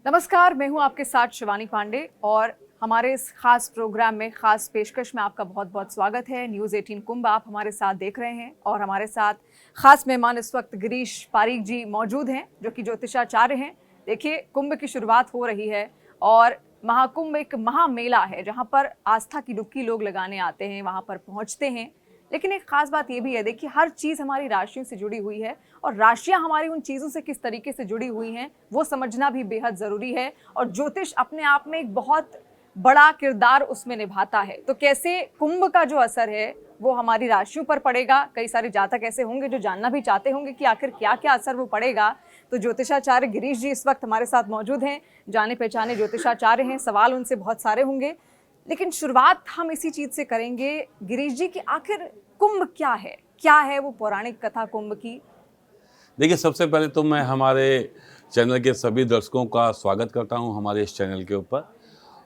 नमस्कार, मैं हूं आपके साथ शिवानी पांडे और हमारे इस खास प्रोग्राम में खास पेशकश में आपका बहुत बहुत स्वागत है। न्यूज़ 18 कुंभ आप हमारे साथ देख रहे हैं और हमारे साथ खास मेहमान इस वक्त गिरीश पारीक जी मौजूद हैं जो कि ज्योतिषाचार्य हैं। देखिए, कुंभ की शुरुआत हो रही है और महाकुंभ एक महामेला है जहां पर आस्था की डुबकी लोग लगाने आते हैं, वहां पर पहुंचते हैं। लेकिन एक खास बात ये भी है, देखिए हर चीज़ हमारी राशियों से जुड़ी हुई है और राशियां हमारी उन चीज़ों से किस तरीके से जुड़ी हुई हैं वो समझना भी बेहद ज़रूरी है। और ज्योतिष अपने आप में एक बहुत बड़ा किरदार उसमें निभाता है। तो कैसे कुंभ का जो असर है वो हमारी राशियों पर पड़ेगा, कई सारे जातक ऐसे होंगे जो जानना भी चाहते होंगे कि आखिर क्या क्या असर वो पड़ेगा। तो ज्योतिषाचार्य गिरीश जी इस वक्त हमारे साथ मौजूद हैं, जाने पहचाने ज्योतिषाचार्य हैं। सवाल उनसे बहुत सारे होंगे, लेकिन शुरुआत हम इसी चीज से करेंगे गिरीश जी कि आखिर कुंभ क्या है वो पौराणिक कथा कुंभ की। देखिए, सबसे पहले तो मैं हमारे चैनल के सभी दर्शकों का स्वागत करता हूं हमारे इस चैनल के ऊपर।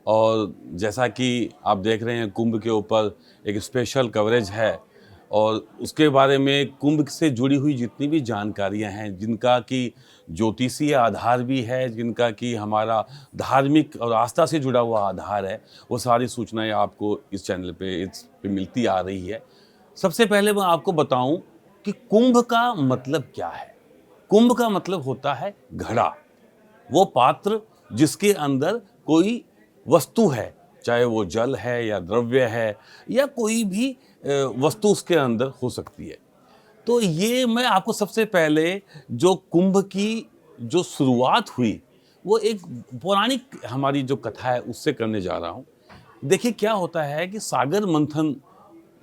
और जैसा कि आप देख रहे हैं, कुंभ के ऊपर एक स्पेशल कवरेज है और उसके बारे में कुंभ से जुड़ी हुई जितनी भी जानकारियां हैं, जिनका कि ज्योतिषीय आधार भी है, जिनका कि हमारा धार्मिक और आस्था से जुड़ा हुआ आधार है, वो सारी सूचनाएं आपको इस चैनल पे मिलती आ रही है। सबसे पहले मैं आपको बताऊं कि कुंभ का मतलब क्या है। कुंभ का मतलब होता है घड़ा, वो पात्र जिसके अंदर कोई वस्तु है, चाहे वो जल है या द्रव्य है या कोई भी वस्तु उसके अंदर हो सकती है। तो ये मैं आपको सबसे पहले जो कुंभ की जो शुरुआत हुई वो एक पौराणिक हमारी जो कथा है उससे करने जा रहा हूँ। देखिए, क्या होता है कि सागर मंथन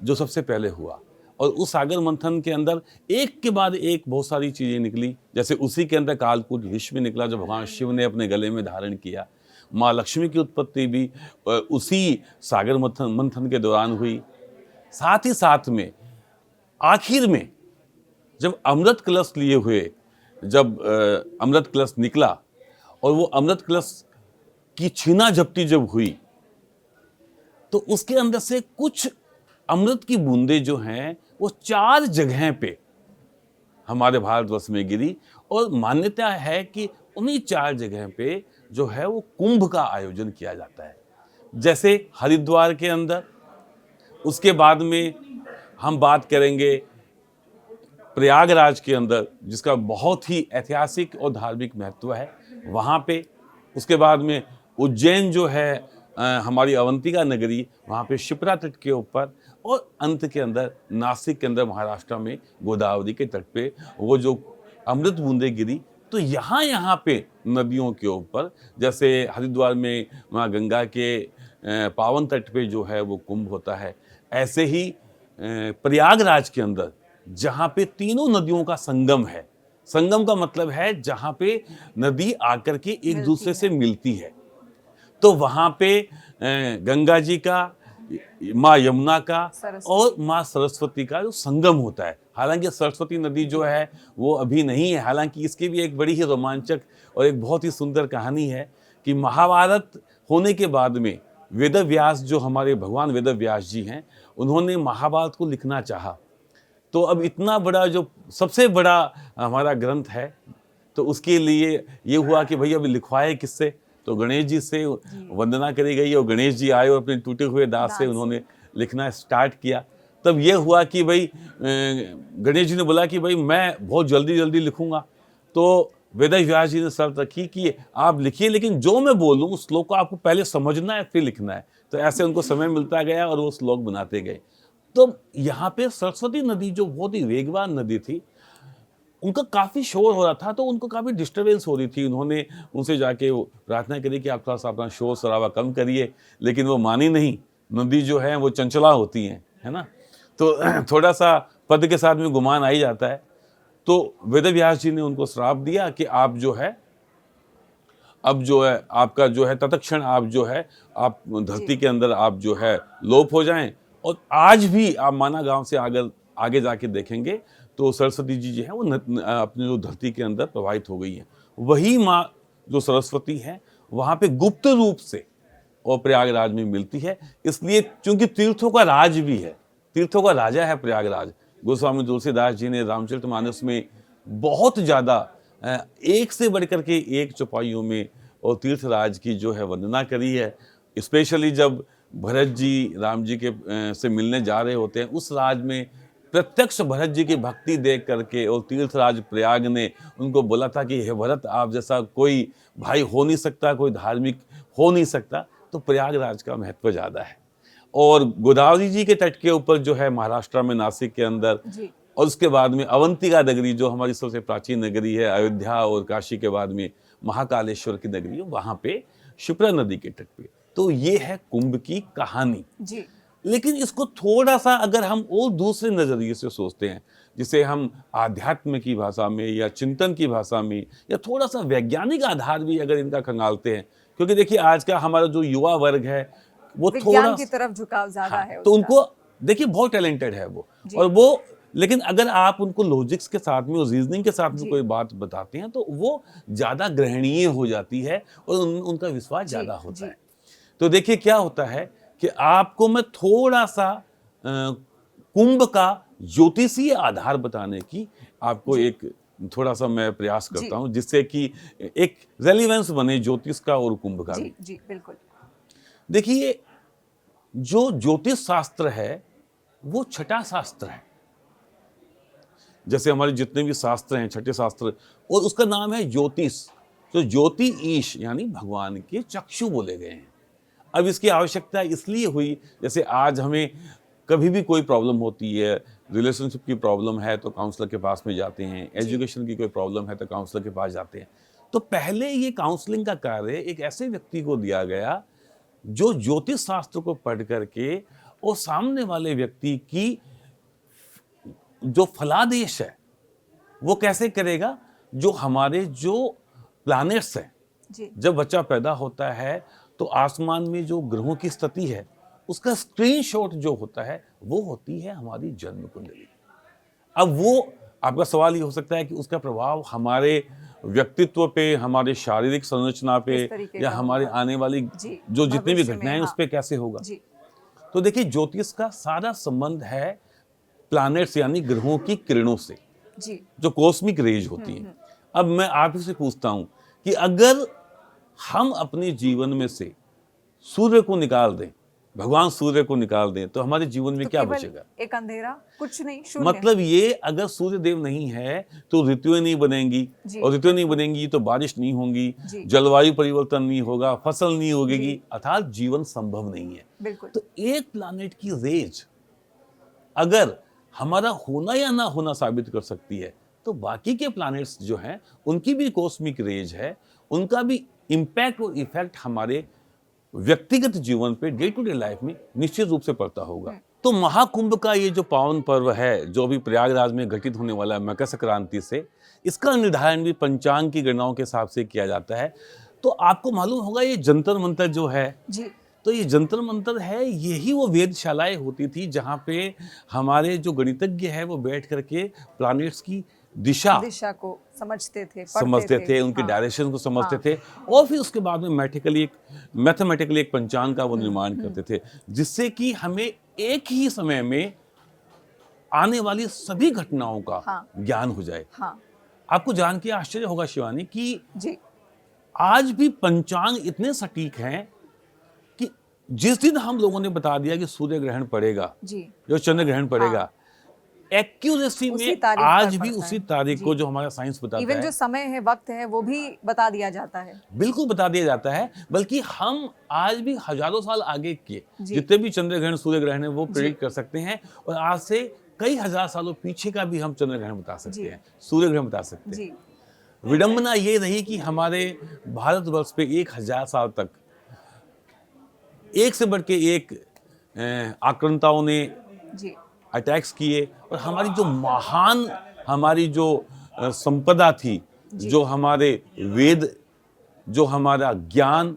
जो सबसे पहले हुआ और उस सागर मंथन के अंदर एक के बाद एक बहुत सारी चीज़ें निकली। जैसे उसी के अंदर कालकूट विष भी निकला जो भगवान शिव ने अपने गले में धारण किया। माँ लक्ष्मी की उत्पत्ति भी उसी सागर मंथन के दौरान हुई। साथ ही साथ में आखिर में जब अमृत कलश लिए हुए जब अमृत कलश निकला और वो अमृत कलश की छीना झपटी जब हुई तो उसके अंदर से कुछ अमृत की बूंदें जो हैं वो 4 जगह पे हमारे भारतवर्ष में गिरी। और मान्यता है कि उन्हीं 4 जगह पे जो है वो कुंभ का आयोजन किया जाता है। जैसे हरिद्वार के अंदर, उसके बाद में हम बात करेंगे प्रयागराज के अंदर जिसका बहुत ही ऐतिहासिक और धार्मिक महत्व है, वहाँ पे। उसके बाद में उज्जैन जो है हमारी अवंतिका नगरी, वहाँ पे शिप्रा तट के ऊपर। और अंत के अंदर नासिक के अंदर महाराष्ट्र में गोदावरी के तट पे वो जो अमृत बूंदें गिरी। तो यहाँ पे नदियों के ऊपर, जैसे हरिद्वार में माँ गंगा के पावन तट पे जो है वो कुंभ होता है, ऐसे ही प्रयागराज के अंदर जहाँ पे तीनों नदियों का संगम है। संगम का मतलब है जहाँ पे नदी आकर के एक दूसरे से मिलती है। तो वहाँ पे गंगा जी का, माँ यमुना का और माँ सरस्वती का जो संगम होता है। हालांकि सरस्वती नदी जो है वो अभी नहीं है, हालांकि इसकी भी एक बड़ी ही रोमांचक और एक बहुत ही सुंदर कहानी है कि महाभारत होने के बाद में वेद व्यास, जो हमारे भगवान वेद व्यास जी हैं, उन्होंने महाभारत को लिखना चाहा। तो अब इतना बड़ा जो सबसे बड़ा हमारा ग्रंथ है, तो उसके लिए ये हुआ कि भाई अब लिखवाए किससे। तो गणेश जी से वंदना करी गई और गणेश जी आए और अपने टूटे हुए दांत से उन्होंने लिखना स्टार्ट किया। तब ये हुआ कि भाई गणेश जी ने बोला कि भाई मैं बहुत जल्दी लिखूंगा। तो वेद व्यास जी ने शर्त रखी कि आप लिखिए, लेकिन जो मैं बोलूँ उस श्लोक को आपको पहले समझना है फिर लिखना है। तो ऐसे उनको समय मिलता गया और वो श्लोक बनाते गए। तो यहाँ पे सरस्वती नदी जो बहुत ही वेगवान नदी थी, उनका काफ़ी शोर हो रहा था, तो उनको काफ़ी डिस्टर्बेंस हो रही थी। उन्होंने उनसे जाके प्रार्थना करी कि आप थोड़ा सा अपना शोर शराबा कम करिए, लेकिन वो मानी नहीं। नदी जो है वो चंचला होती हैं, है ना, तो थोड़ा सा पद के साथ में गुमान आ ही जाता है। तो वेद व्यास जी ने उनको श्राप दिया कि आप जो है अब जो है आपका जो है तत्क्षण आप जो है आप धरती के अंदर आप जो है लोप हो जाएं। और आज भी आप माना गांव से आगे जाके देखेंगे तो सरस्वती जी जो है वो अपने जो धरती के अंदर प्रवाहित हो गई है। वही माँ जो सरस्वती है वहाँ पे गुप्त रूप से और प्रयागराज में मिलती है। इसलिए चूंकि तीर्थों का राज भी है, तीर्थों का राजा है प्रयागराज। गोस्वामी तुलसीदास जी ने रामचरितमानस में बहुत ज़्यादा एक से बढ़कर के एक चौपाइयों में और तीर्थराज की जो है वंदना करी है। स्पेशली जब भरत जी राम जी के से मिलने जा रहे होते हैं, उस राज में प्रत्यक्ष भरत जी की भक्ति देख करके और तीर्थराज प्रयाग ने उनको बोला था कि हे भरत, आप जैसा कोई भाई हो नहीं सकता, कोई धार्मिक हो नहीं सकता, तो प्रयागराज का महत्व ज़्यादा है। और गोदावरी जी के तट के ऊपर जो है महाराष्ट्र में नासिक के अंदर, और उसके बाद में अवंतिका नगरी जो हमारी सबसे प्राचीन नगरी है, अयोध्या और काशी के बाद में महाकालेश्वर की नगरी है, वहाँ पे शिप्रा नदी के तट पे। तो ये है कुंभ की कहानी जी। लेकिन इसको थोड़ा सा अगर हम और दूसरे नजरिए से सोचते हैं, जिसे हम आध्यात्म की भाषा में या चिंतन की भाषा में या थोड़ा सा वैज्ञानिक आधार भी अगर इनका खंगालते हैं, क्योंकि देखिए आज का हमारा जो युवा वर्ग है वो विज्ञान थोड़ा की तरफ झुकाव ज्यादा हाँ, है तो उसका। उनको देखिए बहुत टैलेंटेड है वो, और वो, लेकिन अगर आप उनको लॉजिक्स के साथ में और रीजनिंग के साथ में कोई बात बताते हैं तो वो ज्यादा ग्रहणीय हो जाती है और उनका विश्वास ज्यादा होता है। तो देखिए क्या होता है कि आपको मैं थोड़ा सा कुंभ का ज्योतिषीय आधार बताने की आपको एक थोड़ा सा मैं प्रयास करता हूं, जिससे कि एक रेलिवेंस बने ज्योतिष का और कुंभ का भी। जी बिल्कुल। देखिए, जो ज्योतिष शास्त्र है वो छठा शास्त्र है। जैसे हमारे जितने भी शास्त्र हैं छठे शास्त्र, और उसका नाम है ज्योतिष। तो ज्योति ईश यानी भगवान के चक्षु बोले गए हैं। अब इसकी आवश्यकता इसलिए हुई, जैसे आज हमें कभी भी कोई प्रॉब्लम होती है, रिलेशनशिप की प्रॉब्लम है तो काउंसलर के पास में जाते हैं, एजुकेशन की कोई प्रॉब्लम है तो काउंसलर के पास जाते हैं। तो पहले ये काउंसलिंग का कार्य एक ऐसे व्यक्ति को दिया गया जो ज्योतिष शास्त्र को पढ़ करके और सामने वाले व्यक्ति की जो फलादेश है वो कैसे करेगा। जो हमारे जो प्लैनेट्स हैं, जब बच्चा पैदा होता है तो आसमान में जो ग्रहों की स्थिति है उसका स्क्रीनशॉट जो होता है वो होती है हमारी जन्म कुंडली। अब वो आपका सवाल ये हो सकता है कि उसका प्रभाव हमारे व्यक्तित्व पे, हमारे शारीरिक संरचना पे या हमारे आने वाली जो जितनी भी घटनाएं हैं उस पे कैसे होगा। तो देखिए, ज्योतिष का सारा संबंध है प्लैनेट्स यानी ग्रहों की किरणों से, जो कॉस्मिक रेज होती हैं। अब मैं आपसे पूछता हूं कि अगर हम अपने जीवन में से सूर्य को निकाल दें, भगवान सूर्य को निकाल दें, तो हमारे जीवन में तो क्या बचेगा? एक अंधेरा, कुछ नहीं, शून्य। मतलब ये, अगर सूर्य देव नहीं है तो ऋतुएं नहीं बनेंगी, और ऋतुएं नहीं बनेंगी तो बारिश नहीं होगी, जलवायु परिवर्तन नहीं होगा, फसल नहीं होगी, अर्थात जीवन संभव नहीं है। बिल्कुल। तो एक प्लैनेट की रेज अगर हमारा होना या ना होना साबित कर सकती है, तो बाकी के प्लैनेट्स जो हैं उनकी भी कॉस्मिक रेज है, उनका भी इम्पैक्ट और इफेक्ट हमारे व्यक्तिगत जीवन पे, डे टू डे लाइफ में निश्चित रूप से पड़ता होगा। तो महाकुंभ का ये जो पावन पर्व है, जो भी प्रयागराज में घटित होने वाला है मकर संक्रांति से, इसका निर्धारण भी पंचांग की गणनाओं के हिसाब से किया जाता है। तो आपको मालूम होगा ये जंतर मंतर जो है, तो ये जंतर मंतर है, यही वो वेधशालाएं होती थी जहाँ पे हमारे जो गणितज्ञ है वो बैठ करके प्लैनेट्स की दिशा को समझते थे, उनके डायरेक्शन को समझते थे, और फिर उसके बाद में मैथमेटिकली एक पंचांग का वो निर्माण करते थे, जिससे कि हमें एक ही समय में आने वाली सभी घटनाओं का ज्ञान हो जाए। आपको जान के आश्चर्य होगा शिवानी कि आज भी पंचांग इतने सटीक हैं कि जिस दिन हम लोगों ने बता दिया कि सूर्य ग्रहण पड़ेगा, जो चंद्र ग्रहण पड़ेगा, एक्यूरेसी में आज भी उसी तारीख को जो हमारा साइंस बताता है, इवन जो समय है, वक्त है, वो भी बता दिया जाता है। बिल्कुल बता दिया जाता है, बल्कि हम आज भी हजारों साल आगे के जितने भी चंद्र ग्रहण सूर्य ग्रहण है वो प्रेडिक्ट कर सकते हैं, और आज से कई हजार सालों पीछे का भी हम चंद्र ग्रहण बता सकते हैं, सूर्य ग्रहण बता सकते हैं। विडंबना ये रही कि हमारे भारतवर्ष पे 1000 साल तक एक से बढ़ के एक आक्रांताओं ने अटैक्स किए, और हमारी जो महान हमारी जो संपदा थी, जो हमारे वेद, जो हमारा ज्ञान,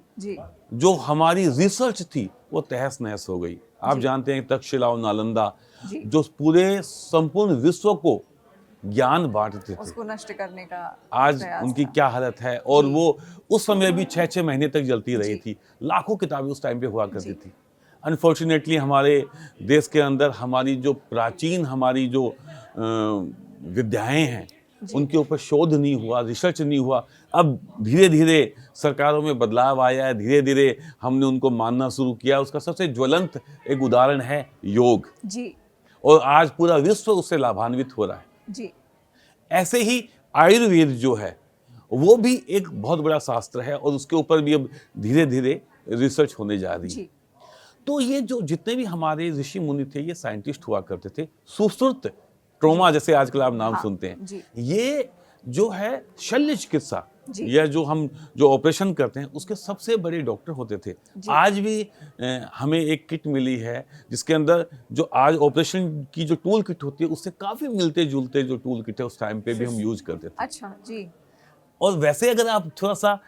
जो हमारी रिसर्च थी, वो तहस नहस हो गई। आप जानते हैं तक्षशिला और नालंदा जो पूरे संपूर्ण विश्व को ज्ञान बांटते थे, उसको नष्ट करने का आज उनकी क्या हालत है। और वो उस समय भी 6-6 महीने तक जलती रही थी, लाखों किताबें उस टाइम पे हुआ करती थी। अनफॉर्चुनेटली हमारे देश के अंदर हमारी जो प्राचीन हमारी जो विद्याएं हैं उनके ऊपर शोध नहीं हुआ, रिसर्च नहीं हुआ। अब धीरे धीरे सरकारों में बदलाव आया है, धीरे धीरे हमने उनको मानना शुरू किया। उसका सबसे ज्वलंत एक उदाहरण है योग, जी और आज पूरा विश्व उससे लाभान्वित हो रहा है। जी ऐसे ही आयुर्वेद जो है वो भी एक बहुत बड़ा शास्त्र है, और उसके ऊपर भी अब धीरे धीरे रिसर्च होने जा रही है। जी तो ये जो जितने भी हमारे ऋषि मुनि थे, ये साइंटिस्ट हुआ करते थे। सुश्रुत ट्रोमा जैसे आजकल आप नाम हाँ, सुनते हैं, जी। ये जो है शल्य चिकित्सा, जी। या जो ऑपरेशन करते हैं, उसके सबसे बड़े डॉक्टर होते थे। जी। आज भी हमें एक किट मिली है जिसके अंदर जो आज ऑपरेशन की जो टूल किट होती है, उससे काफी मिलते जुलते जो टूल किट है उस टाइम पे भी हम यूज करते थे। अच्छा जी। और वैसे अगर आप थोड़ा सा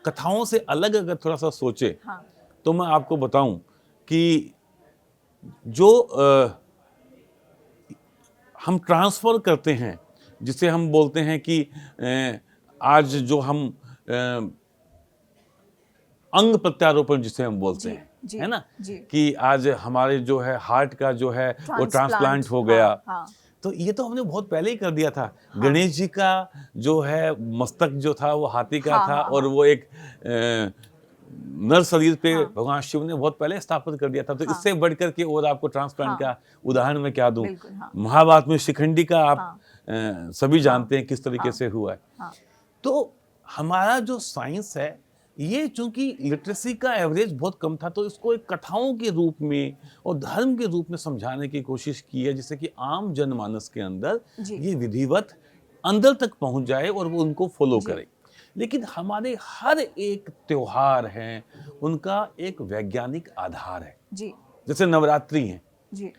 कथाओं से अलग अगर थोड़ा सा सोचे, हाँ तो मैं आपको बताऊं कि जो हम ट्रांसफर करते हैं, जिसे हम बोलते हैं कि आज जो हम अंग प्रत्यारोपण जिसे हम बोलते हैं, जी, है ना, जी। कि आज हमारे जो है हार्ट का जो है वो ट्रांसप्लांट ट्रांसप्लांट हो गया। हाँ। तो ये तो हमने बहुत पहले ही कर दिया था। हाँ। गणेश जी का जो है मस्तक जो था वो हाथी का हाँ, था, हाँ, और हाँ। वो एक नर शरीर पे हाँ। भगवान शिव ने बहुत पहले स्थापित कर दिया था। तो हाँ। इससे बढ़कर के और आपको ट्रांसप्लांट हाँ। का उदाहरण मैं क्या दूं। बिल्कुल, हाँ। महाभारत में शिखंडी का आप हाँ। सभी हाँ। जानते हैं किस तरीके हाँ। से हुआ है। हाँ। तो हमारा जो साइंस है, ये चूंकि लिटरेसी का एवरेज बहुत कम था, तो इसको एक कथाओं के रूप में और धर्म के रूप में समझाने की कोशिश की है, जिससे कि आम जनमानस के अंदर जी। ये विधिवत अंदर तक पहुंच जाए और वो उनको फॉलो जी। करे। लेकिन हमारे हर एक त्योहार है, उनका एक वैज्ञानिक आधार है। जी जैसे नवरात्रि है, जी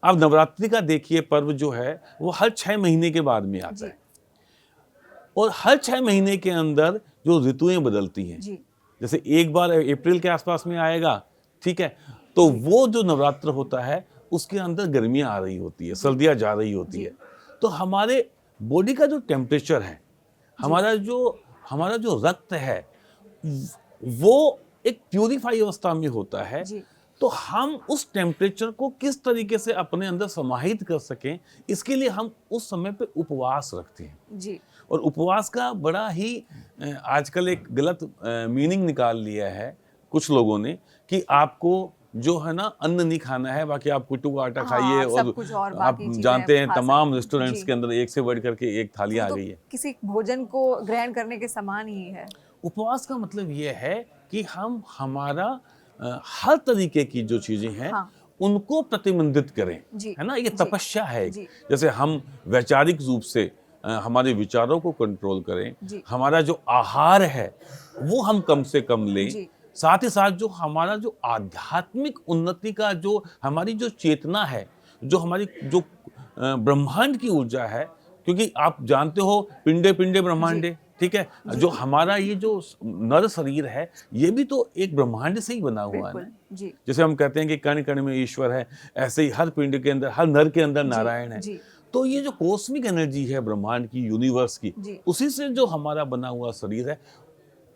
अब नवरात्रि का देखिए पर्व जो है वो हर 6 महीने के बाद में आता जी है, और हर 6 महीने के अंदर जो ऋतुएं बदलती हैं, जी जैसे एक बार अप्रैल के आसपास में आएगा, ठीक है, तो वो जो नवरात्र होता है उसके अंदर गर्मियां आ रही होती है, सर्दियां जा रही होती जी। है। तो हमारे बॉडी का जो टेम्परेचर है, हमारा जो रक्त है, वो एक प्यूरिफाई अवस्था में होता है। जी। तो हम उस टेम्परेचर को किस तरीके से अपने अंदर समाहित कर सकें, इसके लिए हम उस समय पे उपवास रखते हैं। जी और उपवास का बड़ा ही आजकल एक गलत मीनिंग निकाल लिया है कुछ लोगों ने, कि आपको जो है ना अन्न नहीं खाना है, बाकी आप कुट्टू आटा हाँ, खाइए, आप सब कुछ और आप बाकी चीजें जानते हैं खा तमाम सकते हैं। रेस्टोरेंट्स जी। के अंदर एक से बढ़ करके एक थाली आ तो गई है। किसी भोजन को ग्रहण करने के समान ही है। उपवास का मतलब ये है कि हम हमारा हर तरीके की जो चीजें हैं, हाँ। उनको प्रतिबंधित करें, जी। है ना, ये जी। तपस्या है। जी। जैसे हम वैचारिक रूप से हमारे विचारों को कंट्रोल करें, जी। हमारा जो आहार है वो हम कम से कम लें, जी। साथ ही साथ जो हमारा जो आध्यात्मिक उन्नति का जो हमारी जो चेतना है, जो हमारी जो ब्रह्मांड की ऊर्जा है, क्योंकि आप जानते हो पिंडे पिंडे ब्रह्मांडे, ठीक है, जो हमारा ये जो नर शरीर है, ये भी तो एक ब्रह्मांड से ही बना हुआ है बिल्कुल। ना। जी जैसे हम कहते हैं कि कण कण में ईश्वर है, ऐसे ही हर पिंड के अंदर, हर नर के अंदर नारायण है। जी। तो ये जो कॉस्मिक एनर्जी है ब्रह्मांड की, यूनिवर्स की, जी। उसी से जो हमारा बना हुआ शरीर है।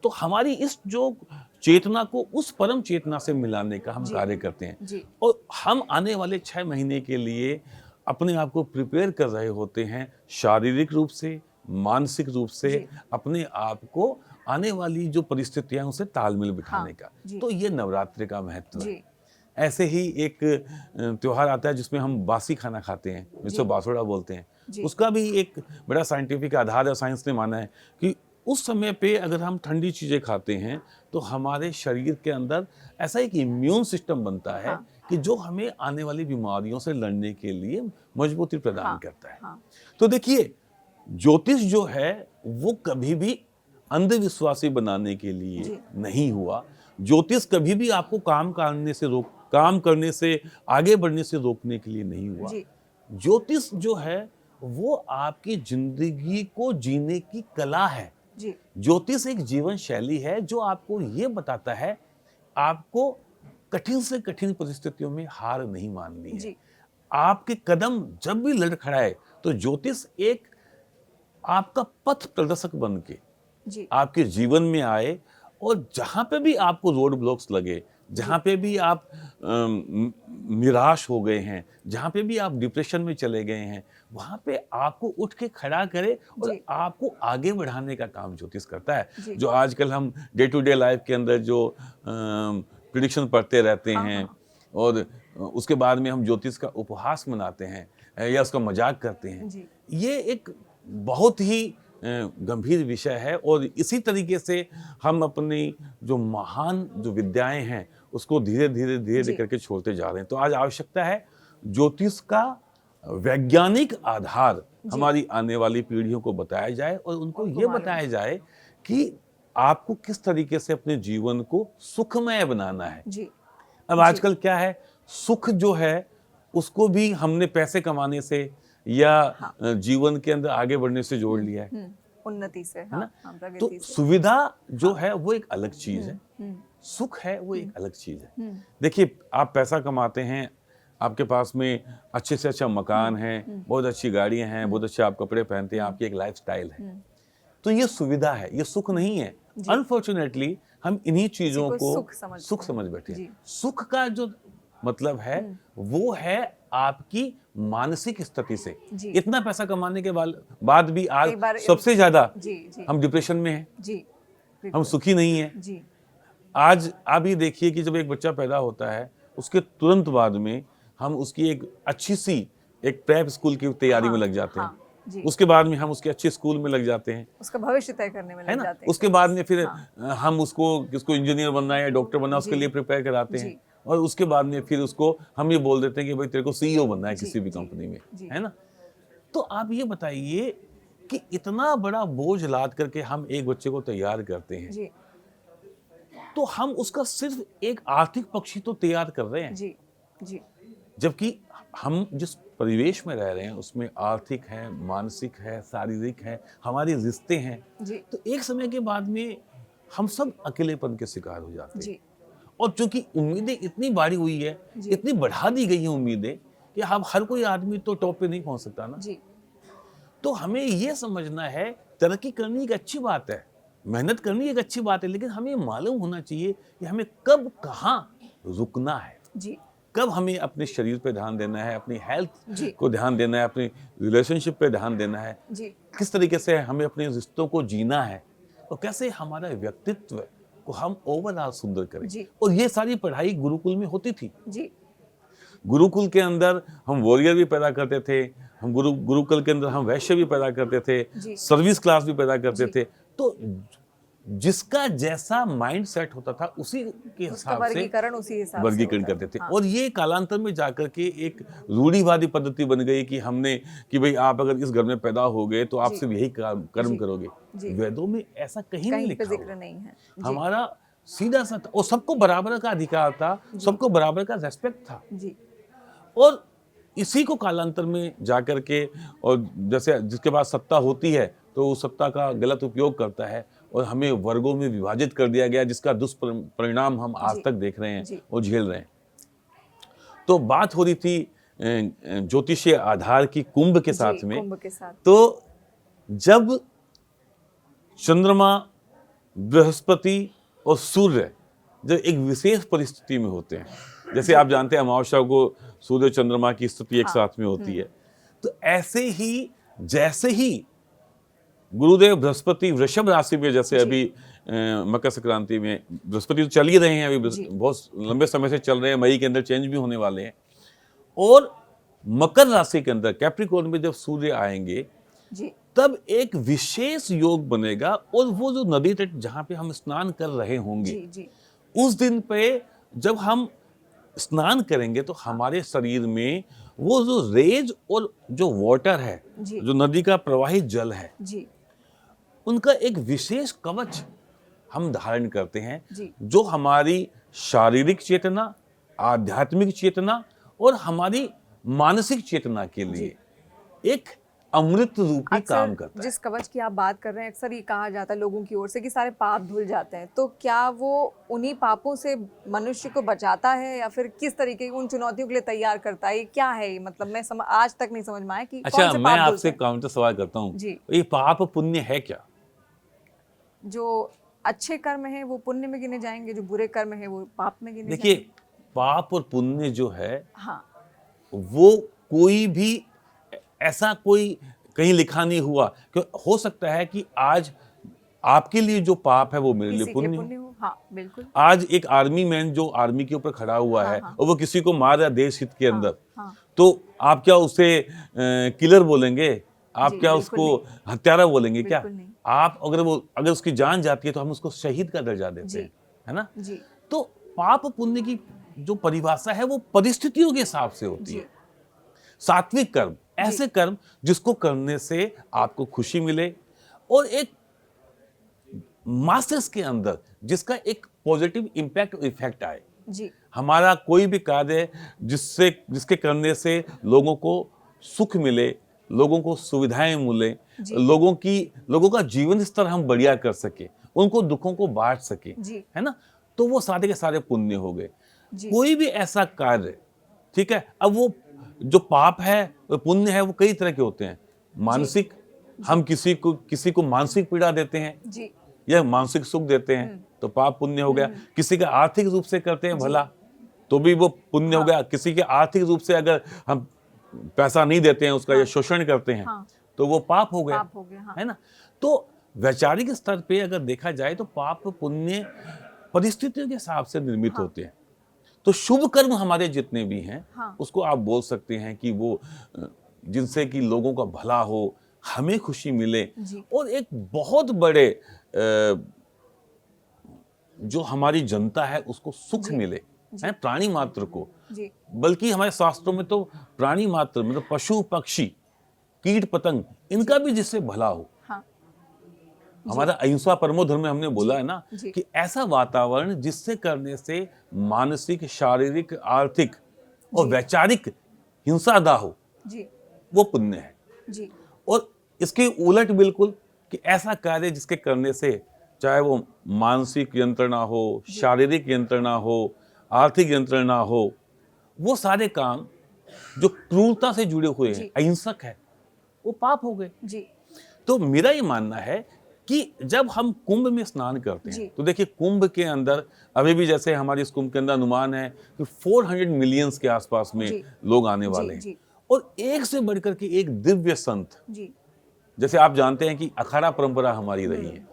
तो हमारी इस जो चेतना को उस परम चेतना से मिलाने का हम जी। कार्य करते हैं। जी। और हम आने वाले 6 महीने के लिए अपने आप को प्रिपेयर कर रहे होते हैं, शारीरिक रूप से, मानसिक रूप से, जी। अपने आप को आने वाली जो परिस्थितियां उनसे तालमेल बिठाने हाँ, का। जी। तो ये नवरात्रि का महत्व है। जी ऐसे ही एक त्योहार आता है जिसमें हम बासी खाना खाते हैं, जिसको जी। बासुड़ा बोलते हैं। जी। उसका भी एक बड़ा साइंटिफिक आधार है। साइंस ने माना है कि उस समय पे अगर हम ठंडी चीजें खाते हैं, तो हमारे शरीर के अंदर ऐसा एक इम्यून सिस्टम बनता है, हाँ। कि जो हमें आने वाली बीमारियों से लड़ने के लिए मजबूती प्रदान हाँ। करता है। हाँ। तो देखिए, ज्योतिष जो है वो कभी भी अंधविश्वासी बनाने के लिए जी। नहीं हुआ। ज्योतिष कभी भी आपको काम करने से, आगे बढ़ने से रोकने के लिए नहीं हुआ। जी। ज्योतिष जो है वो आपकी जिंदगी को जीने की कला है। जी ज्योतिष एक जीवन शैली है जो आपको ये बताता है, आपको कठिन से कठिन परिस्थितियों में हार नहीं माननी है। जी आपके कदम जब भी लड़खड़ाए, तो ज्योतिष एक आपका पथ प्रदर्शक बन के जी आपके जीवन में आए, और जहां पे भी आपको रोड ब्लॉक्स लगे, जहाँ पे भी आप निराश हो गए हैं, जहाँ पे भी आप डिप्रेशन में चले गए हैं, वहाँ पे आपको उठ के खड़ा करे और जी। आपको आगे बढ़ाने का काम ज्योतिष करता है। जी। जो आजकल हम डे टू डे लाइफ के अंदर जो प्रिडिक्शन पढ़ते रहते हाँ, हैं हाँ। और उसके बाद में हम ज्योतिष का उपहास मनाते हैं या उसका मजाक करते हैं, जी। ये एक बहुत ही गंभीर विषय है। और इसी तरीके से हम अपनी जो महान जो विद्याएं हैं उसको धीरे धीरे धीरे जी। करके छोड़ते जा रहे हैं। तो आज आवश्यकता है ज्योतिष का वैज्ञानिक आधार हमारी आने वाली पीढ़ियों को बताया जाए और उनको ये मालूम बताया जाए कि आपको किस तरीके से अपने जीवन को सुखमय बनाना है। जी। अब आजकल क्या है, सुख जो है उसको भी हमने पैसे कमाने से या हाँ। जीवन के अंदर आगे बढ़ने से जोड़ लिया है उन्नति से, है हाँ, ना? हाँ, तो प्रगति से। सुविधा जो है वो एक अलग चीज है, हम्म, सुख है वो एक अलग चीज है। देखिए, आप पैसा कमाते हैं, आपके पास में अच्छे से अच्छा मकान है, बहुत अच्छी गाड़ियां हैं, बहुत अच्छे आप कपड़े पहनते हैं, आपकी एक लाइफस्टाइल है, तो ये सुविधा है, ये सुख नहीं है। अनफॉर्चुनेटली हम इन्हीं चीजों को को सुख सुख समझ बैठे जी। हैं। सुख का जो मतलब है वो है आपकी मानसिक स्थिति से। जी। इतना पैसा कमाने के बाद भी आज कई बार सबसे ज्यादा जी, जी, हम डिप्रेशन में हैं, जी, हम बिल्कुल। सुखी नहीं हैं। जी। आज आप ही देखिए कि जब एक बच्चा पैदा होता है उसके तुरंत बाद में हम उसकी एक अच्छी सी एक प्रेप स्कूल की तैयारी में लग जाते हैं। हाँ, जी। उसके बाद में हम उसके अच्छे स्कूल में लग जाते हैं, उसका भविष्य तय करने में है लग ना? जाते हैं। उसके बाद में फिर हम उसको इंजीनियर बनना है या डॉक्टर बनना है उसके जी। लिए प्रिपेयर कराते जी। हैं, और उसके बाद में फिर उसको हम ये बोल देते हैं कि भाई तेरे को सीईओ बनना है जी, किसी भी जी, कंपनी में, जी। है ना? तो आप ये बताइए कि इतना बड़ा बोझ लाद करके हम एक बच्चे को तैयार करते हैं, जी, तो हम उसका सिर्फ एक आर्थिक पक्ष ही तो तैयार कर रहे हैं, जी, जी, जबकि हम जिस परिवेश में रह रहे हैं उसमें आर्थिक है, मानसिक है, शारीरिक है, हमारे रिश्ते हैं। जी, तो एक समय के बाद में हम सब अकेलेपन के शिकार हो जाते हैं। जी, और चूंकि उम्मीदें इतनी बाड़ी हुई है, जी। इतनी बढ़ा दी गई हैं उम्मीदें कि अब हर कोई आदमी तो टॉप पे नहीं पहुंच सकता ना। जी, तो हमें ये समझना है, तरक्की करनी एक अच्छी बात है, मेहनत करनी एक अच्छी बात है, लेकिन हमें मालूम होना चाहिए कि हमें कब कहाँ रुकना है, जी, कब हमें अपने शरीर पे ध्यान देना है, अपनी हेल्थ जी। को ध्यान देना है, अपनी रिलेशनशिप पे ध्यान देना है, जी, किस तरीके से हमें अपने रिश्तों को जीना है और कैसे हमारा व्यक्तित्व को हम ओवरऑल सुंदर करें। जी। और ये सारी पढ़ाई गुरुकुल में होती थी। जी, गुरुकुल के अंदर हम वॉरियर भी पैदा करते थे, हम गुरुकुल के अंदर हम वैश्य भी पैदा करते थे, जी। सर्विस क्लास भी पैदा करते जी। थे। तो जिसका जैसा माइंड सेट होता था उसी के उसका हिसाब से वर्गीकरण उसी हिसाब से वर्गीकरण होता करते थे। हाँ। और ये कालांतर में जाकर के एक रूढ़िवादी पद्धति बन गई कि हमने कि भाई आप अगर इस घर में पैदा हो गए तो आप जी। सिर्फ यही कर्म जी। करोगे। जी। वेदों में ऐसा कहीं नहीं कहीं पे लिखा जिक्र हुआ। नहीं है। जी, हमारा सीधा सा और सबको बराबर का अधिकार था, सबको बराबर का रेस्पेक्ट था। जी, और इसी को कालांतर में जाकर के और जैसे जिसके पास सत्ता होती है तो उस सत्ता का गलत उपयोग करता है और हमें वर्गों में विभाजित कर दिया गया, जिसका दुष्परिणाम हम आज जी। तक देख रहे हैं जी। और झेल रहे हैं। तो बात हो रही थी ज्योतिषीय आधार की कुंभ के साथ जी, में। कुंभ के साथ। तो जब चंद्रमा, बृहस्पति और सूर्य जब एक विशेष परिस्थिति में होते हैं, जैसे आप जानते हैं अमावस्या को सूर्य चंद्रमा की स्थिति एक साथ में होती है, तो ऐसे ही जैसे ही गुरुदेव बृहस्पति वृषभ राशि में, जैसे अभी मकर संक्रांति में बृहस्पति तो चल ही रहे हैं, अभी बहुत लंबे समय से चल रहे हैं, मई के अंदर चेंज भी होने वाले हैं, और मकर राशि के अंदर कैप्रिकॉर्न में जब सूर्य आएंगे जी, तब एक विशेष योग बनेगा। और वो जो नदी तट जहां पे हम स्नान कर रहे होंगे, जी, जी, उस दिन पे जब हम स्नान करेंगे तो हमारे शरीर में वो जो रेज और जो वाटर है, जी। जो नदी का प्रवाहित जल है, जी, उनका एक विशेष कवच हम धारण करते हैं, जी। जो हमारी शारीरिक चेतना, आध्यात्मिक चेतना और हमारी मानसिक चेतना के लिए एक अमृत रूपी काम करता है। जिस कवच की आप बात कर रहे हैं, अक्सर ये कहा जाता है लोगों की ओर से कि सारे पाप धुल जाते हैं, तो क्या वो उन्हीं पापों से मनुष्य को बचाता है या फिर किस तरीके की उन चुनौतियों के लिए तैयार करता है? ये क्या है? मतलब मैं आज तक नहीं समझ में आया कि कौन अच्छा, से मैं पाप धुलते आपसे हैं? काउंटर सवाल करता हूँ, जी। ये पाप पुण्य है क्या? जो अच्छे कर्म है वो पुण्य में गिने जाएंगे, जो बुरे कर्म है वो पाप में गिने देखिए, जाएंगे? पाप और पुण्य जो है हाँ वो कोई भी ऐसा कोई कहीं लिखा नहीं हुआ कि हो सकता है कि आज आपके लिए जो पाप है वो मेरे लिए किसी के पुण्य पुण्य हो। हो, हाँ बिल्कुल। आज एक आर्मी मैन जो आर्मी के ऊपर खड़ा हुआ हाँ, है हाँ। और वो किसी को मार रहा है देश हित के हाँ, अंदर, हाँ तो आप क्या उसे किलर बोलेंगे? आप जी, क्या बिल्कुल उसको नहीं। हत्यारा बोलेंगे क्या? बिल्कुल नहीं। आप अगर उसकी जान जाती है तो हम उसको शहीद का दर्जा देते जी हैं, है ना? जी तो पाप पुण्य की जो परिभाषा है वो परिस्थितियों के हिसाब से होती जी है। सात्विक कर्म जी ऐसे कर्म जिसको करने से आपको खुशी मिले और एक मासेस के अंदर जिसका एक पॉजिटिव इम्पैक्ट और इफेक्ट आए। जी हमारा कोई भी कार्य जिसके करने से लोगों को सुख मिले, लोगों को सुविधाएं मिले, जी लोगों का जीवन स्तर हम बढ़िया कर सके, उनको दुखों को बांट सके, जी है ना? तो वो सारे के सारे पुण्य हो गए। जी कोई भी ऐसा कार्य, ठीक है, अब वो जो पाप है वो पुण्य है वो कई तरह के होते हैं। मानसिक, हम किसी को मानसिक पीड़ा देते हैं जी या मानसिक सुख देते हैं तो पाप पुण्य हो गया। किसी का आर्थिक रूप से करते हैं भला तो भी वो पुण्य हो हाँ। गया। किसी के आर्थिक रूप से अगर हम पैसा नहीं देते हैं उसका या शोषण करते हैं हाँ। तो वो पाप हो गया, पाप हो गया, हाँ। है ना? तो वैचारिक स्तर पे अगर देखा जाए तो पाप पुण्य परिस्थितियों के हिसाब से निर्मित हाँ। होते हैं। तो शुभ कर्म हमारे जितने भी हैं हाँ। उसको आप बोल सकते हैं कि वो जिनसे कि लोगों का भला हो, हमें खुशी मिले जी और एक बहुत बड़े जो हमारी जनता है उसको सुख जी मिले, है प्राणी मात्र को। जी बल्कि हमारे शास्त्रों में तो प्राणी मात्र मतलब पशु पक्षी कीट पतंग इनका भी जिससे भला हो। हाँ हमारा अहिंसा परमो धर्म में हमने बोला है ना जी। कि ऐसा वातावरण जिससे करने से मानसिक, शारीरिक, आर्थिक और जी। वैचारिक हिंसा ना हो, जी वो पुण्य है। जी और इसके उलट बिल्कुल कि ऐसा कार्य जिसके करने से चाहे वो मानसिक यंत्रणा हो, शारीरिक यंत्रणा हो, आर्थिक यंत्रणा हो, वो सारे काम जो क्रूरता से जुड़े हुए हैं, जी। अहिंसक है, वो पाप हो गए। जी तो मेरा ये मानना है कि जब हम कुंभ में स्नान करते जी। हैं तो देखिए कुंभ के अंदर अभी भी जैसे हमारे इस कुंभ के अंदर अनुमान है कि 400 मिलियंस के आसपास में जी। लोग आने जी, वाले हैं जी। और एक से बढ़कर के एक दिव्य संत, जी जैसे आप जानते हैं कि अखाड़ा परंपरा हमारी रही है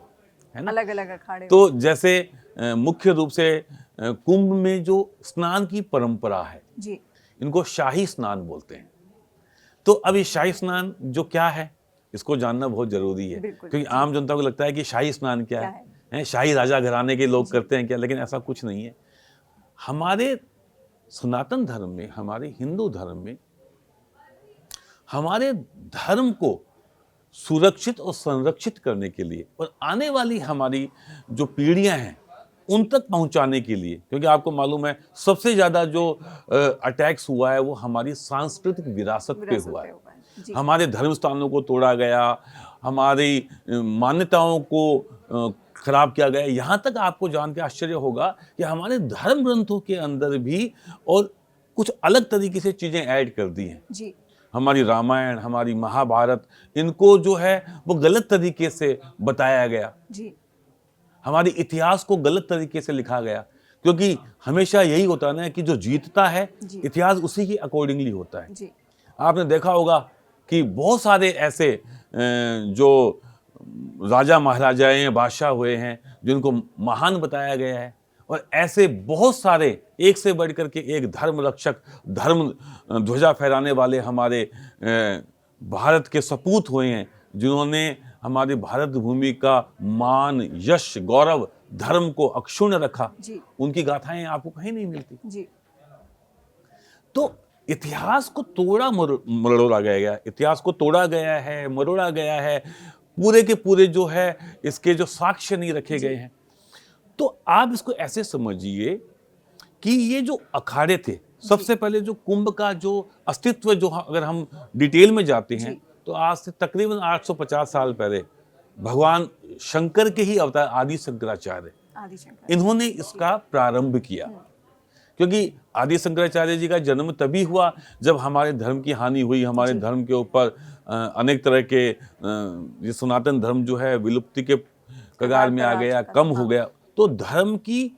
ना? अलग अलग अखाड़े तो जैसे मुख्य रूप से कुंभ में जो स्नान की परंपरा है जी इनको शाही स्नान बोलते हैं। तो अब ये शाही स्नान जो क्या है इसको जानना बहुत जरूरी है बिल्कुल, क्योंकि आम जनता को लगता है कि शाही स्नान क्या क्या है? हैं, शाही राजा घराने के लोग करते हैं क्या? लेकिन ऐसा कुछ नहीं है। हमारे सनातन धर्म में, हमारे हिंदू धर्म में, हमारे धर्म को सुरक्षित और संरक्षित करने के लिए और आने वाली हमारी जो पीढ़ियां हैं उन तक पहुंचाने के लिए, क्योंकि आपको मालूम है सबसे ज्यादा जो अटैक्स हुआ है वो हमारी सांस्कृतिक विरासत पे हुआ है। जी हमारे धर्म स्थानों को तोड़ा गया, हमारी मान्यताओं को खराब किया गया। यहाँ तक आपको जान के आश्चर्य होगा कि हमारे धर्म ग्रंथों के अंदर भी और कुछ अलग तरीके से चीजें ऐड कर दी हैं। जी हमारी रामायण, हमारी महाभारत, इनको जो है वो गलत तरीके से बताया गया। जी हमारे इतिहास को गलत तरीके से लिखा गया, क्योंकि हमेशा यही होता है ना कि जो जीतता है जी। इतिहास उसी के अकॉर्डिंगली होता है। जी आपने देखा होगा कि बहुत सारे ऐसे जो राजा महाराजाएं या बादशाह हुए हैं जिनको महान बताया गया है और ऐसे बहुत सारे एक से बढ़कर के एक धर्म रक्षक, धर्म ध्वजा फहराने वाले हमारे भारत के सपूत हुए हैं जिन्होंने हमारी भारत भूमि का मान, यश, गौरव, धर्म को अक्षुण्ण रखा। जी उनकी गाथाएं आपको कहीं नहीं मिलती। जी तो इतिहास को तोड़ा मरोड़ा गया, इतिहास को तोड़ा गया है, मरोड़ा गया है, पूरे के पूरे जो है इसके जो साक्ष्य नहीं रखे गए हैं। तो आप इसको ऐसे समझिए कि ये जो अखाड़े थे, सबसे पहले जो कुंभ का जो अस्तित्व, जो अगर हम डिटेल में जाते हैं तो आज से तकरीबन 850 साल पहले भगवान शंकर के ही अवतार आदि शंकराचार्य, इन्होंने इसका प्रारंभ किया। क्योंकि आदि शंकराचार्य जी का जन्म तभी हुआ जब हमारे धर्म की हानि हुई, हमारे धर्म के ऊपर अनेक तरह के ये सनातन धर्म जो है विलुप्ति के कगार में आ पर गया, चुका कम था। हो गया। तो धर्म की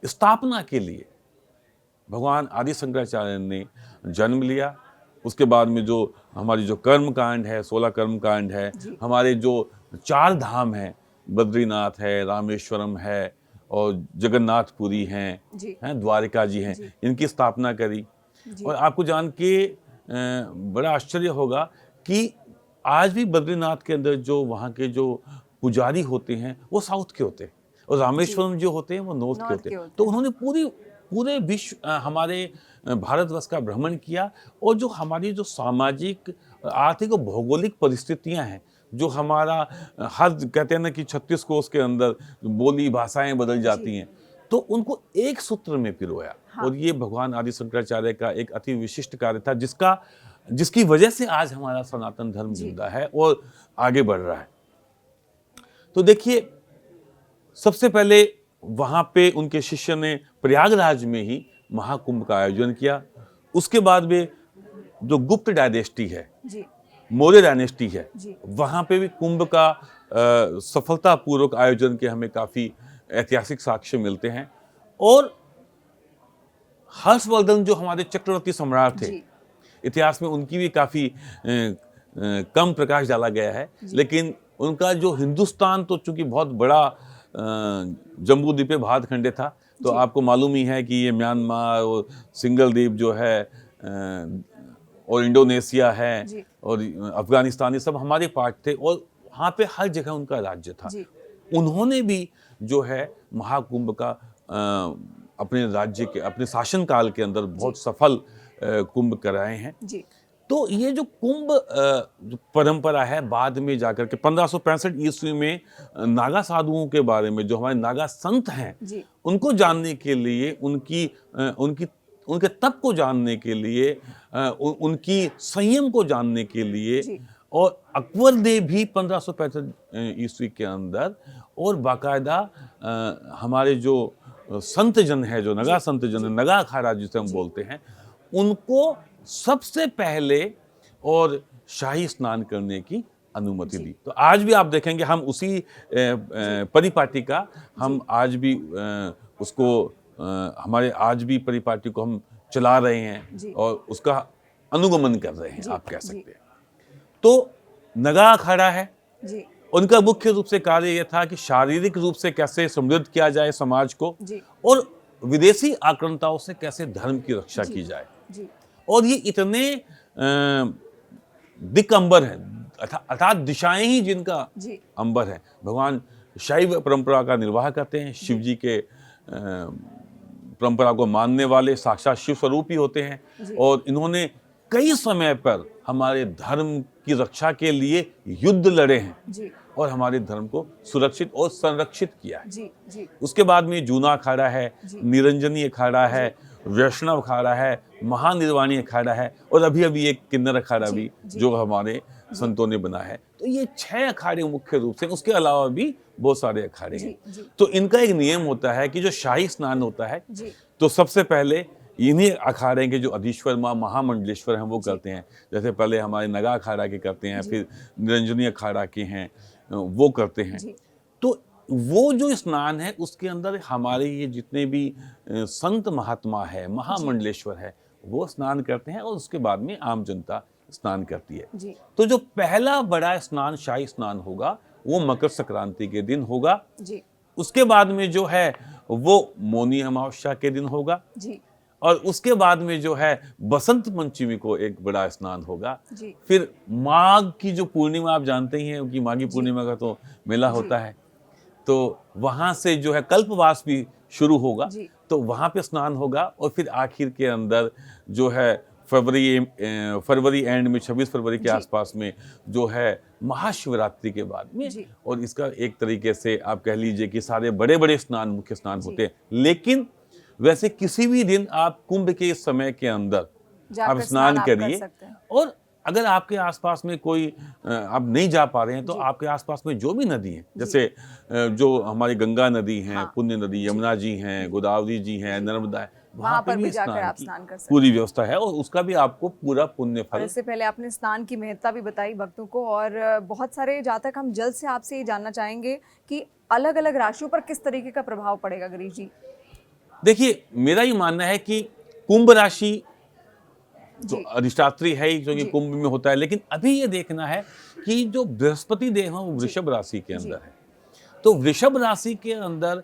स्थापना के लिए भगवान आदि शंकराचार्य ने जन्म लिया। उसके बाद में जो हमारी जो कर्म कांड है, 16 कर्म कांड है, जी। हमारे जो 4 धाम हैं, बद्रीनाथ है, रामेश्वरम है और जगन्नाथपुरी जी। हैं, द्वारिका जी हैं, जी। इनकी स्थापना करी। जी। और आपको जान के बड़ा आश्चर्य होगा कि आज भी बद्रीनाथ के अंदर जो वहाँ के जो पुजारी होते हैं वो साउथ के होते हैं और रामेश्वरम जो होते हैं वो नॉर्थ के होते हैं। तो उन्होंने पूरे विश्व हमारे भारतवर्ष का भ्रमण किया और जो हमारी जो सामाजिक, आर्थिक और भौगोलिक परिस्थितियां हैं, जो हमारा हर कहते हैं ना कि 36 कोस के अंदर बोली भाषाएं बदल जाती हैं, तो उनको एक सूत्र में पिरोया। हाँ। और ये भगवान आदि शंकराचार्य का एक अति विशिष्ट कार्य था, जिसकी वजह से आज हमारा सनातन धर्म जिंदा है और आगे बढ़ रहा है। तो देखिए, सबसे पहले वहां पे उनके शिष्य ने प्रयागराज में ही महाकुंभ का आयोजन किया। उसके बाद में जो गुप्त डायनेस्टी है, जी। मौर्य डायनेस्टी है, जी। वहां पे भी कुंभ का सफलतापूर्वक आयोजन के हमें काफी ऐतिहासिक साक्ष्य मिलते हैं। और हर्षवर्धन जो हमारे चक्रवर्ती सम्राट थे, जी। इतिहास में उनकी भी काफी कम प्रकाश डाला गया है, लेकिन उनका जो हिंदुस्तान तो चूंकि बहुत बड़ा जम्बू द्वीप भातखंड था, तो आपको मालूम ही है कि ये म्यांमार और सिंगल द्वीप जो है और इंडोनेशिया है और अफगानिस्तान, ये सब हमारे पार्ट थे और वहाँ पे हर जगह उनका राज्य था। उन्होंने भी जो है महाकुंभ का अपने राज्य के, अपने शासनकाल के अंदर बहुत सफल कुंभ कराए हैं। तो ये जो कुंभ जो परंपरा है, बाद में जाकर के 1565 ईस्वी में नागा साधुओं के बारे में, जो हमारे नागा संत हैं, उनको जानने के लिए, उनके तप को जानने के लिए, उनकी संयम को जानने के लिए, और अकबर ने भी 1565 ईस्वी के अंदर और बाकायदा हमारे जो संत जन है, जो नगा संत जन है, नगा अखाड़ा जिसे हम बोलते हैं, उनको सबसे पहले और शाही स्नान करने की अनुमति दी। तो आज भी आप देखेंगे हम उसी परिपाटी का हम आज भी उसको हमारे आज भी परिपाटी को हम चला रहे हैं और उसका अनुगमन कर रहे हैं, आप कह सकते हैं। तो नगा अखाड़ा है, उनका मुख्य रूप से कार्य यह था कि शारीरिक रूप से कैसे समृद्ध किया जाए समाज को और विदेशी आक्रांताओं से कैसे धर्म की रक्षा की जाए। और ये इतने दिक अंबर है, अर्थात दिशाएं ही जिनका अंबर है। भगवान शैव परंपरा का निर्वाह करते हैं, शिव जी के परंपरा को मानने वाले साक्षात शिव स्वरूप ही होते हैं और इन्होंने कई समय पर हमारे धर्म की रक्षा के लिए युद्ध लड़े हैं और हमारे धर्म को सुरक्षित और संरक्षित किया है। उसके बाद में जूना अखाड़ा है, निरंजनी अखाड़ा है, वैष्णव अखाड़ा है, महानिर्वाणी अखाड़ा है और अभी अभी एक किन्नर अखाड़ा भी जो हमारे संतों ने बना है। तो ये 6 अखाड़े मुख्य रूप से, उसके अलावा भी बहुत सारे अखाड़े हैं। तो इनका एक नियम होता है कि जो शाही स्नान होता है, तो सबसे पहले इन्हीं अखाड़े के जो अधीश्वर माँ महामंडलेश्वर हैं वो करते हैं। जैसे पहले हमारे नगा अखाड़ा के करते हैं, फिर निरंजनी अखाड़ा के हैं, वो करते हैं। तो वो जो स्नान है उसके अंदर हमारे ये जितने भी संत महात्मा है, महामंडलेश्वर है, वो स्नान करते हैं और उसके बाद में आम जनता स्नान करती है। तो जो पहला बड़ा स्नान, शाही स्नान होगा, वो मकर संक्रांति के दिन होगा। उसके बाद में जो है वो मौनी अमावस्या के दिन होगा और उसके बाद में जो है बसंत पंचमी को एक बड़ा स्नान होगा। फिर माघ की जो पूर्णिमा, आप जानते ही हैं कि माघी पूर्णिमा का तो मेला होता है, तो वहां से जो है कल्पवास भी शुरू होगा, तो वहां पे स्नान होगा। और फिर आखिर के अंदर जो है फरवरी एंड में 26 फरवरी के आसपास में जो है महाशिवरात्रि के बाद में, और इसका एक तरीके से आप कह लीजिए कि सारे बड़े बड़े स्नान, मुख्य स्नान होते हैं। लेकिन वैसे किसी भी दिन आप कुंभ के समय के अंदर आप स्नान करिए, और अगर आपके आसपास में कोई आप नहीं जा पा रहे हैं तो आपके आसपास में जो भी नदी है, जैसे जो हमारी गंगा नदी है, पुण्य नदी, यमुना जी हैं, गोदावरी जी हैं, नर्मदा है, वहाँ पर भी जाकर आप की स्नान कर सकते हैं। पूरी व्यवस्था है और उसका भी आपको पूरा पुण्य और फल। इससे पहले आपने स्नान की महत्ता भी बताई भक्तों को, और बहुत सारे, जहाँ तक हम जल्द से आपसे ये जानना चाहेंगे कि अलग अलग राशियों पर किस तरीके का प्रभाव पड़ेगा गिरीश जी। देखिए, मेरा ये मानना है कि कुंभ राशि जो जी अधिष्ठात्री है जो कि जी कुंभ में होता है, लेकिन अभी ये देखना है कि जो बृहस्पति देव है वो वृषभ राशि के जी अंदर है। तो वृषभ राशि के अंदर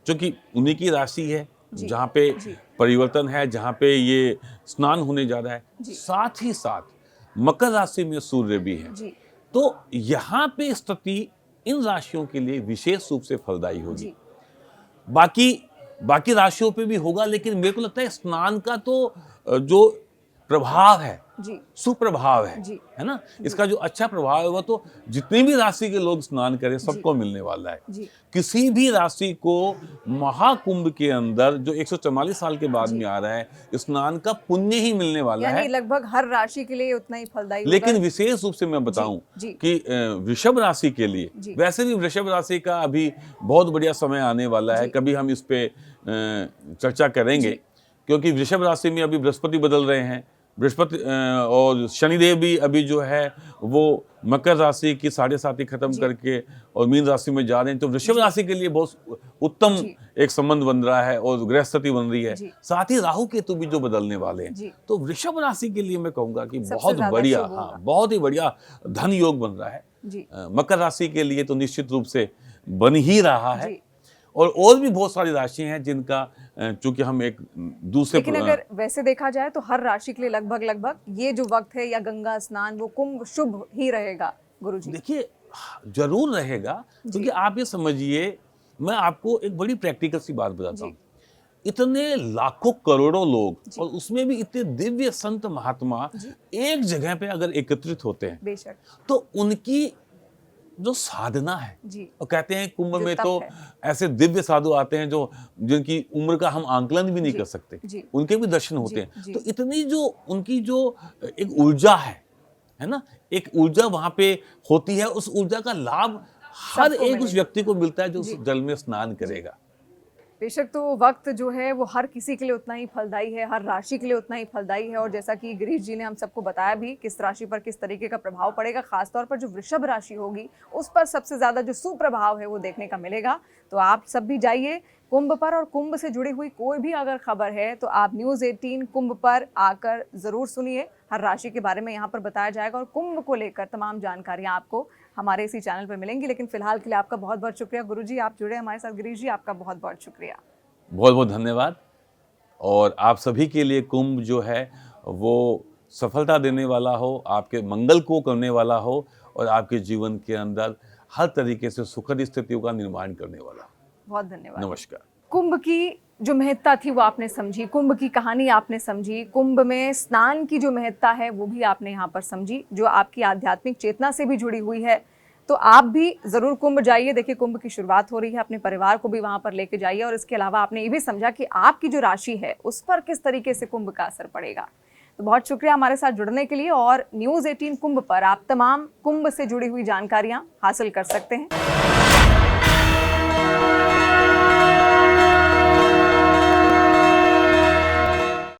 जो कि उन्हीं की राशि है जी जहाँ पे जी परिवर्तन है, जहाँ पे ये स्नान होने जा रहा है, जी साथ ही साथ मकर राशि में सूर्य भी है। जी तो यहाँ पे स्थिति इन राशियों के लिए विशेष रूप से फलदायी होगी। जी बाकी बाकी राशियों पे भी होगा, लेकिन मेरे को लगता है स्नान का तो जो प्रभाव है, जी सुप्रभाव जी है ना, इसका जो अच्छा प्रभाव है वो तो जितनी भी राशि के लोग स्नान करें सबको मिलने वाला है। जी किसी भी राशि को महाकुंभ के अंदर जो 144 साल के बाद जी। में आ रहा है, स्नान का पुण्य ही मिलने वाला यानी है। लगभग हर राशि के लिए उतना ही फलदायी होगा। लेकिन विशेष रूप से मैं बताऊं जी कि वृषभ राशि के लिए, जी वैसे भी वृषभ राशि का अभी बहुत बढ़िया समय आने वाला है, जी कभी हम इस पे चर्चा करेंगे, जी क्योंकि वृषभ राशि में अभी बृहस्पति बदल रहे हैं। बृहस्पति और शनिदेव भी अभी जो है वो मकर राशि की 7.5 खत्म जी करके और मीन राशि में जा रहे हैं। तो वृषभ राशि के लिए बहुत उत्तम जी एक संबंध बन रहा है और ग्रह स्थिति बन रही है। जी साथ ही राहु केतु भी जो बदलने वाले हैं। जी तो वृषभ राशि के लिए मैं कहूंगा कि सबसे बहुत ज्यादा बढ़िया, शुभ हाँ, होगा। बहुत ही बढ़िया धन योग बन रहा है। जी मकर राशि के लिए तो निश्चित रूप से बन ही रहा है। जी। और भी बहुत सारी राशियां हैं जिनका चूंकि हम एक दूसरे लेकिन अगर वैसे देखा जाए तो हर राशि के लिए लगभग लगभग ये जो वक्त है या गंगा स्नान वो कुंभ शुभ ही रहेगा गुरुजी। देखिए, जरूर रहेगा, क्योंकि आप ये समझिए, मैं आपको एक बड़ी प्रैक्टिकल सी बात बताता हूँ। इतने लाखों करोड़ों लोग और उसमें भी इतने दिव्य संत महात्मा एक जगह पे अगर एकत्रित होते हैं, बेशक, तो उनकी जो साधना है, जी और कहते हैं कुंभ जो में तप तो है। ऐसे दिव्य साधु आते हैं जो जिनकी उम्र का हम आंकलन भी नहीं जी कर सकते, जी उनके भी दर्शन होते जी हैं। जी तो इतनी जो उनकी जो एक ऊर्जा है ना, एक ऊर्जा वहां पे होती है, उस ऊर्जा का लाभ हर सबको एक उस मिलेगा। व्यक्ति को मिलता है जो उस जी जल में स्नान करेगा। बेशक, तो वक्त जो है वो हर किसी के लिए उतना ही फलदायी है, हर राशि के लिए उतना ही फलदायी है। और जैसा कि गिरीश जी ने हम सबको बताया भी किस राशि पर किस तरीके का प्रभाव पड़ेगा, खासतौर पर जो वृषभ राशि होगी उस पर सबसे ज्यादा जो सुप्रभाव है वो देखने का मिलेगा। तो आप सब भी जाइए कुंभ पर, और कुंभ से जुड़ी हुई कोई भी अगर खबर है तो आप न्यूज़ 18 कुंभ पर आकर जरूर सुनिए। हर राशि के बारे में यहाँ पर बताया जाएगा और कुंभ को लेकर तमाम जानकारियाँ आपको हमारे इसी चैनल पर मिलेंगी। लेकिन फिलहाल के लिए आपका बहुत बहुत शुक्रिया गुरुजी, आप जुड़े हमारे साथ। गिरीश जी, आपका बहुत बहुत शुक्रिया। बहुत बहुत धन्यवाद। और आप सभी के लिए कुंभ जो है वो सफलता देने वाला हो, आपके मंगल को करने वाला हो और आपके जीवन के अंदर हर तरीके से सुखद स्थितियों का निर्माण करने वाला हो। बहुत धन्यवाद। नमस्कार। कुंभ की जो महत्ता थी वो आपने समझी, कुंभ की कहानी आपने समझी, कुंभ में स्नान की जो महत्ता है वो भी आपने यहाँ पर समझी, जो आपकी आध्यात्मिक चेतना से भी जुड़ी हुई है। तो आप भी जरूर कुंभ जाइए। देखिए, कुंभ की शुरुआत हो रही है, अपने परिवार को भी वहां पर लेके जाइए। और इसके अलावा आपने ये भी समझा कि आपकी जो राशि है उस पर किस तरीके से कुंभ का असर पड़ेगा। तो बहुत शुक्रिया हमारे साथ जुड़ने के लिए। और न्यूज़ 18 कुंभ पर आप तमाम कुंभ से जुड़ी हुई जानकारियां हासिल कर सकते हैं।